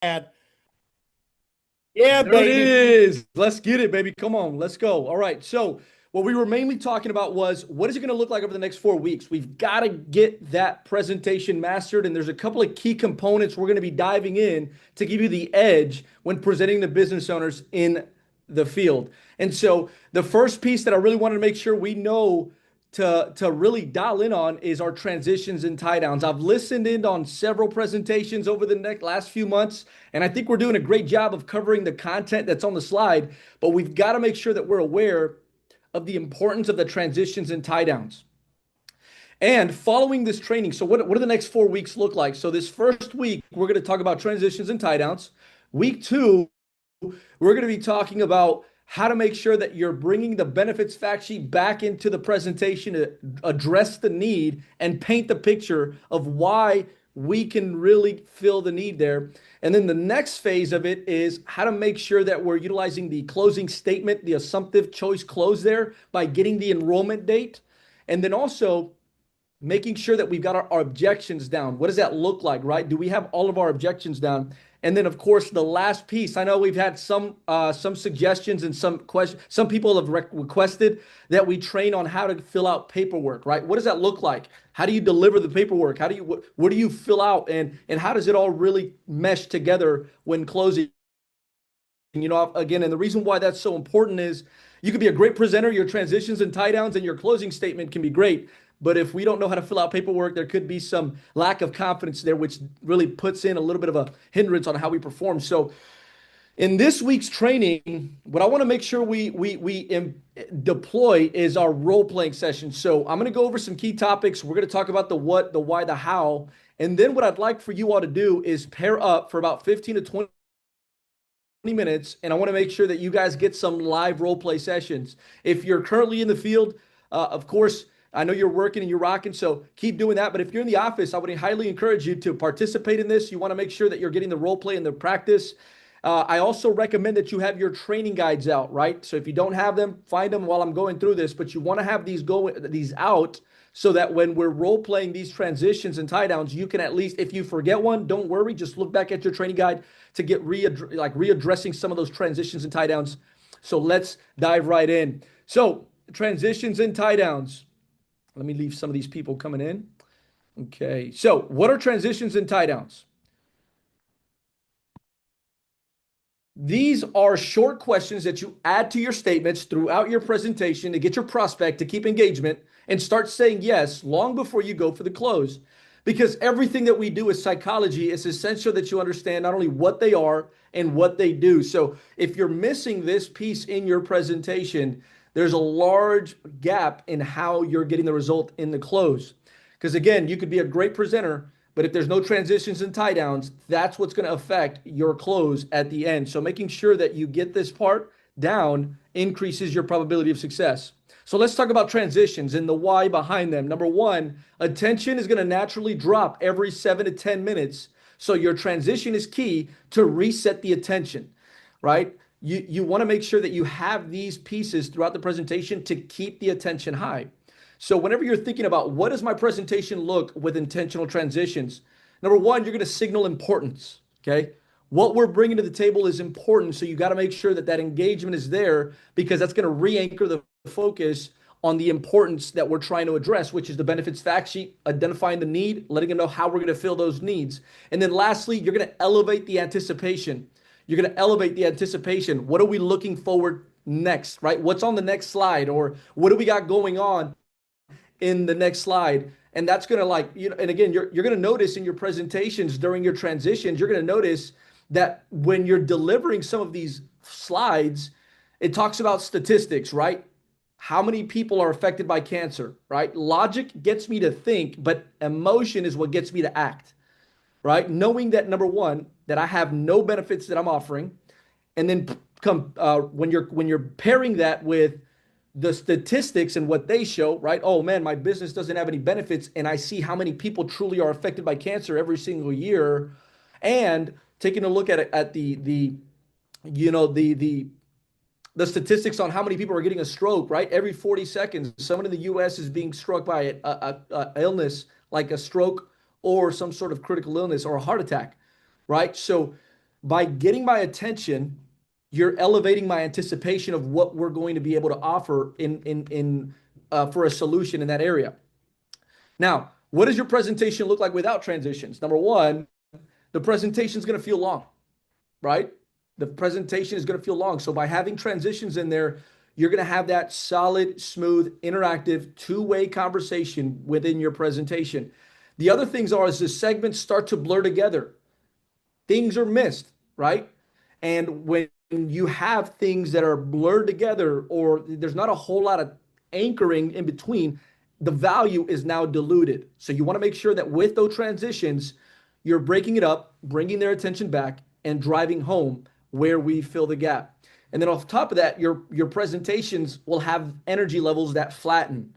Yeah, There it baby. is. Let's get it, baby. Come on, let's go. All right. So, what we were mainly talking about was what is it going to look like over the next 4 weeks? We've got to get that presentation mastered, and there's a couple of key components we're going to be diving in to give you the edge when presenting to business owners in the field. And so, the first piece that I really wanted to make sure we know to really dial in on is our transitions and tie downs. I've listened in on several presentations over the last few months, and I think we're doing a great job of covering the content that's on the slide, but we've got to make sure that we're aware of the importance of the transitions and tie downs. And following this training, so what do the next 4 weeks look like? So this first week, we're going to talk about transitions and tie downs. Week two, we're going to be talking about how to make sure that you're bringing the benefits fact sheet back into the presentation to address the need and paint the picture of why we can really fill the need there. And then the next phase of it is how to make sure that we're utilizing the closing statement, the assumptive choice close there by getting the enrollment date. And then also making sure that we've got our objections down. What does that look like, right? Do we have all of our objections down? And then, of course, the last piece. I know we've had some suggestions and some questions. Some people have requested that we train on how to fill out paperwork, right? What does that look like? How do you deliver the paperwork? How do you what do you fill out, and how does it all really mesh together when closing? Again, and the reason why that's so important is you could be a great presenter, your transitions and tie downs and your closing statement can be great. But if we don't know how to fill out paperwork, there could be some lack of confidence there, which really puts in a little bit of a hindrance on how we perform. So, in this week's training, what I want to make sure we deploy is our role playing session. So, I'm going to go over some key topics. We're going to talk about the what, the why, the how. And then, what I'd like for you all to do is pair up for about 15 to 20 minutes, and I want to make sure that you guys get some live role play sessions. If you're currently in the field, of course, I know you're working and you're rocking, so keep doing that. But if you're in the office, I would highly encourage you to participate in this. You want to make sure that you're getting the role play and the practice. I also recommend that you have your training guides out, right? So if you don't have them, find them while I'm going through this. But you want to have these out so that when we're role playing these transitions and tie downs, you can at least, if you forget one, don't worry, just look back at your training guide to get readdressing some of those transitions and tie downs. So let's dive right in. So transitions and tie downs. Let me leave some of these people coming in. Okay. So what are transitions and tie downs? These are short questions that you add to your statements throughout your presentation to get your prospect to keep engagement and start saying yes long before you go for the close. Because everything that we do is psychology, it's essential that you understand not only what they are and what they do. So if you're missing this piece in your presentation, there's a large gap in how you're getting the result in the close. Because again, you could be a great presenter, but if there's no transitions and tie downs, that's what's going to affect your close at the end. So making sure that you get this part down increases your probability of success. So let's talk about transitions and the why behind them. Number one, attention is going to naturally drop every 7 to 10 minutes. So your transition is key to reset the attention, right? You want to make sure that you have these pieces throughout the presentation to keep the attention high. So whenever you're thinking about what does my presentation look with intentional transitions, number one, you're going to signal importance. Okay. What we're bringing to the table is important. So you got to make sure that that engagement is there because that's going to re-anchor the focus on the importance that we're trying to address, which is the benefits fact sheet, identifying the need, letting them know how we're going to fill those needs. And then lastly, you're going to elevate the anticipation. You're going to elevate the anticipation. What are we looking forward next, right? What's on the next slide, or what do we got going on in the next slide? And that's going to and again, you're going to notice in your presentations during your transitions, you're going to notice that when you're delivering some of these slides, it talks about statistics, right? How many people are affected by cancer, right? Logic gets me to think, but emotion is what gets me to act, right? Knowing that number one, that I have no benefits that I'm offering, and then when you're pairing that with the statistics and what they show, right? Oh man, my business doesn't have any benefits, and I see how many people truly are affected by cancer every single year, and taking a look at it at the you know the statistics on how many people are getting a stroke, right? Every 40 seconds, someone in the U.S. is being struck by a illness like a stroke or some sort of critical illness or a heart attack, right? So By getting my attention, you're elevating my anticipation of what we're going to be able to offer in for a solution in that area. Now, what does your presentation look like without transitions? Number one, the presentation is going to feel long, right? The presentation is going to feel long. So by having transitions in there, you're going to have that solid, smooth, interactive, two-way conversation within your presentation. The other things are as the segments start to blur together, things are missed, right? And when you have things that are blurred together or there's not a whole lot of anchoring in between, the value is now diluted. So you want to make sure that with those transitions, you're breaking it up, bringing their attention back, and driving home where we fill the gap. And then off top of that, your presentations will have energy levels that flatten.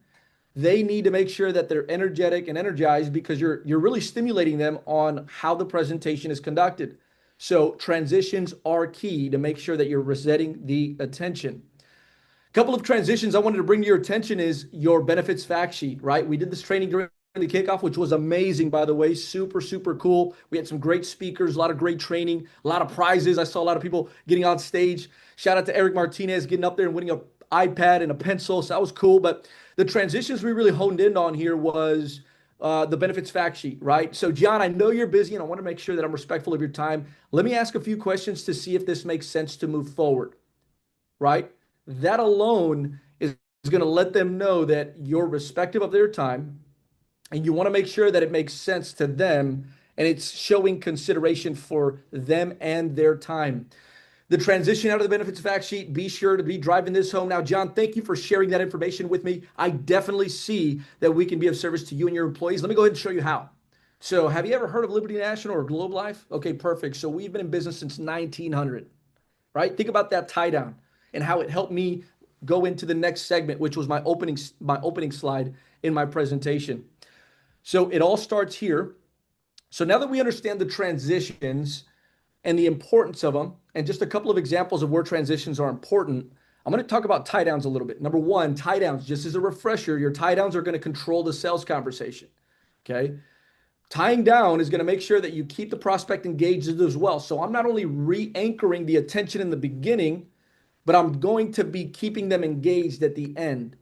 They need to make sure that they're energetic and energized because you're really stimulating them on how the presentation is conducted. So transitions are key to make sure that you're resetting the attention. A couple of transitions I wanted to bring to your attention is your benefits fact sheet, right? We did this training during the kickoff, which was amazing, by the way. Super, super cool. We had some great speakers, a lot of great training, a lot of prizes. I saw a lot of people getting on stage. Shout out to Eric Martinez getting up there and winning an iPad and a pencil. So that was cool. But the transitions we really honed in on here was the benefits fact sheet, right? So, John, I know you're busy and I want to make sure that I'm respectful of your time. Let me ask a few questions to see if this makes sense to move forward, right? That alone is going to let them know that you're respectful of their time and you want to make sure that it makes sense to them and it's showing consideration for them and their time. The transition out of the benefits fact sheet, be sure to be driving this home. Now, John, thank you for sharing that information with me. I definitely see that we can be of service to you and your employees. Let me go ahead and show you how. So have you ever heard of Liberty National or Globe Life? Okay, perfect. So we've been in business since 1900, right? Think about that tie down and how it helped me go into the next segment, which was my opening slide in my presentation. So it all starts here. So now that we understand the transitions and the importance of them, and just a couple of examples of where transitions are important, I'm going to talk about tie downs a little bit. Number one, tie downs, just as a refresher, your tie downs are going to control the sales conversation. Okay. Tying down is going to make sure that you keep the prospect engaged as well. So I'm not only re-anchoring the attention in the beginning, but I'm going to be keeping them engaged at the end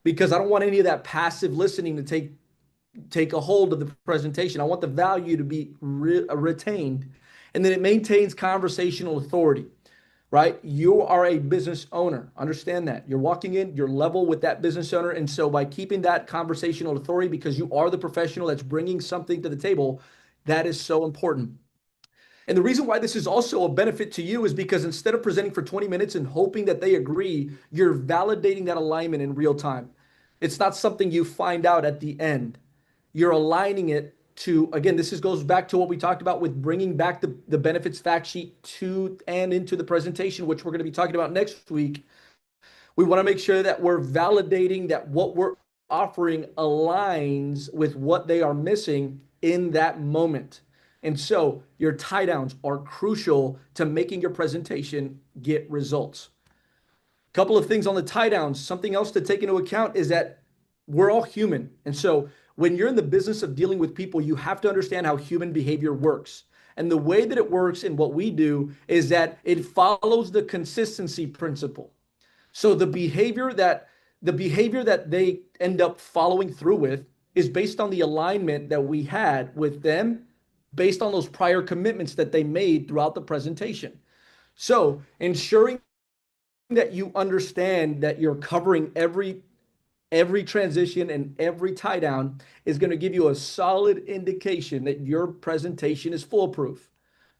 because I don't want any of that passive listening to take a hold of the presentation. I want the value to be retained. And then it maintains conversational authority, right? You are a business owner. Understand that. You're walking in, you're level with that business owner. And so by keeping that conversational authority, because you are the professional that's bringing something to the table, that is so important. And the reason why this is also a benefit to you is because instead of presenting for 20 minutes and hoping that they agree, you're validating that alignment in real time. It's not something you find out at the end. You're aligning it to, again, goes back to what we talked about with bringing back the benefits fact sheet to and into the presentation, which we're going to be talking about next week. We want to make sure that we're validating that what we're offering aligns with what they are missing in that moment. And so your tie downs are crucial to making your presentation get results. A couple of things on the tie downs. Something else to take into account is that we're all human. And so when you're in the business of dealing with people, you have to understand how human behavior works. And the way that it works in what we do is that it follows the consistency principle. So the behavior that they end up following through with is based on the alignment that we had with them based on those prior commitments that they made throughout the presentation. So ensuring that you understand that you're covering every transition and every tie down is going to give you a solid indication that your presentation is foolproof.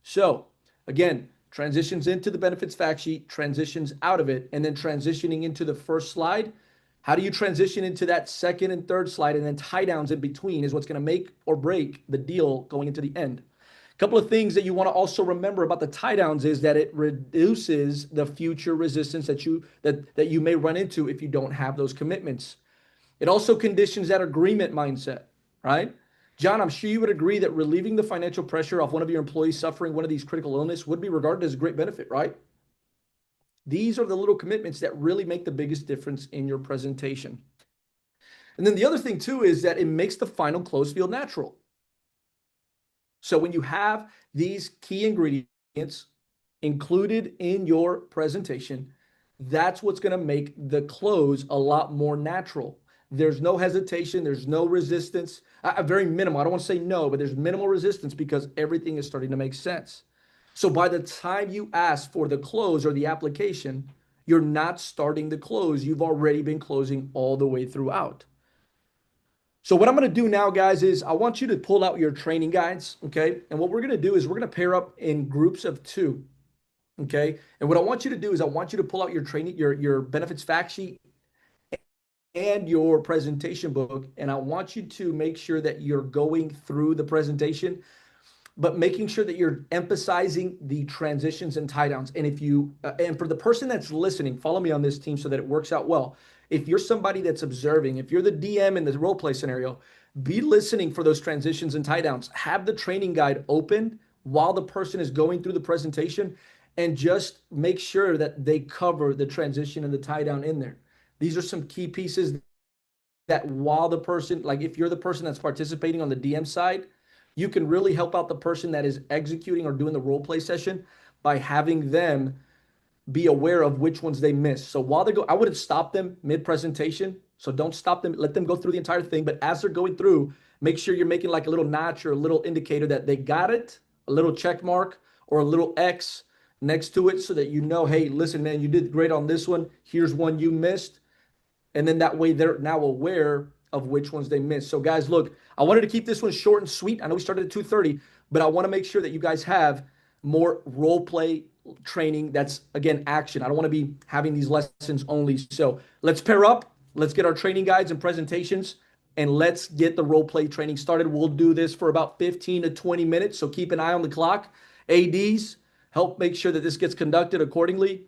So again, transitions into the benefits fact sheet, transitions out of it, and then transitioning into the first slide. How do you transition into that second and third slide, and then tie downs in between is what's going to make or break the deal going into the end. A couple of things that you want to also remember about the tie downs is that it reduces the future resistance that you may run into if you don't have those commitments. It also conditions that agreement mindset, right? John, I'm sure you would agree that relieving the financial pressure off one of your employees suffering one of these critical illness would be regarded as a great benefit, right? These are the little commitments that really make the biggest difference in your presentation. And then the other thing too is that it makes the final close feel natural. So when you have these key ingredients, included in your presentation, that's what's going to make the close a lot more natural. There's no hesitation, there's no resistance, very minimal. I don't want to say no, but there's minimal resistance because everything is starting to make sense. So by the time you ask for the close or the application, you're not starting the close. You've already been closing all the way throughout. So what I'm going to do now, guys, is I want you to pull out your training guides, okay? And what we're going to do is we're going to pair up in groups of two, okay? And what I want you to do is I want you to pull out your training, your benefits fact sheet and your presentation book, and I want you to make sure that you're going through the presentation, but making sure that you're emphasizing the transitions and tie downs. And if you, and for the person that's listening, follow me on this team so that it works out well. If you're somebody that's observing, if you're the DM in the role play scenario, be listening for those transitions and tie downs. Have the training guide open while the person is going through the presentation and just make sure that they cover the transition and the tie down in there. These are some key pieces that while the person, like if you're the person that's participating on the DM side, you can really help out the person that is executing or doing the role play session by having them be aware of which ones they miss. So while they go, I wouldn't stop them mid presentation. So don't stop them. Let them go through the entire thing. But as they're going through, make sure you're making like a little notch or a little indicator that they got it, a little check mark or a little X next to it so that you know, hey, listen, man, you did great on this one. Here's one you missed. And then that way they're now aware of which ones they missed. So guys, look, I wanted to keep this one short and sweet. I know we started at 2:30, but I want to make sure that you guys have more role play training that's again action. I don't want to be having these lessons only. So let's pair up, let's get our training guides and presentations, and let's get the role play training started. We'll do this for about 15 to 20 minutes. So keep an eye on the clock. ADs, help make sure that this gets conducted accordingly.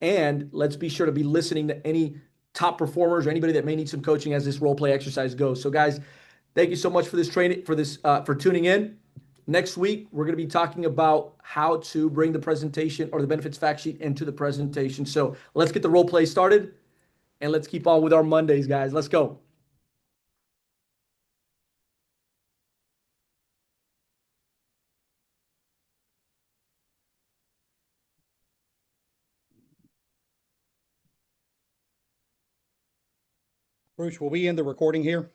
And let's be sure to be listening to any top performers or anybody that may need some coaching as this role play exercise goes. So, guys, thank you so much for this training, for tuning in. Next week, we're going to be talking about how to bring the presentation or the benefits fact sheet into the presentation. So let's get the role play started and let's keep on with our Mondays, guys. Let's go. Bruce, will we end the recording here?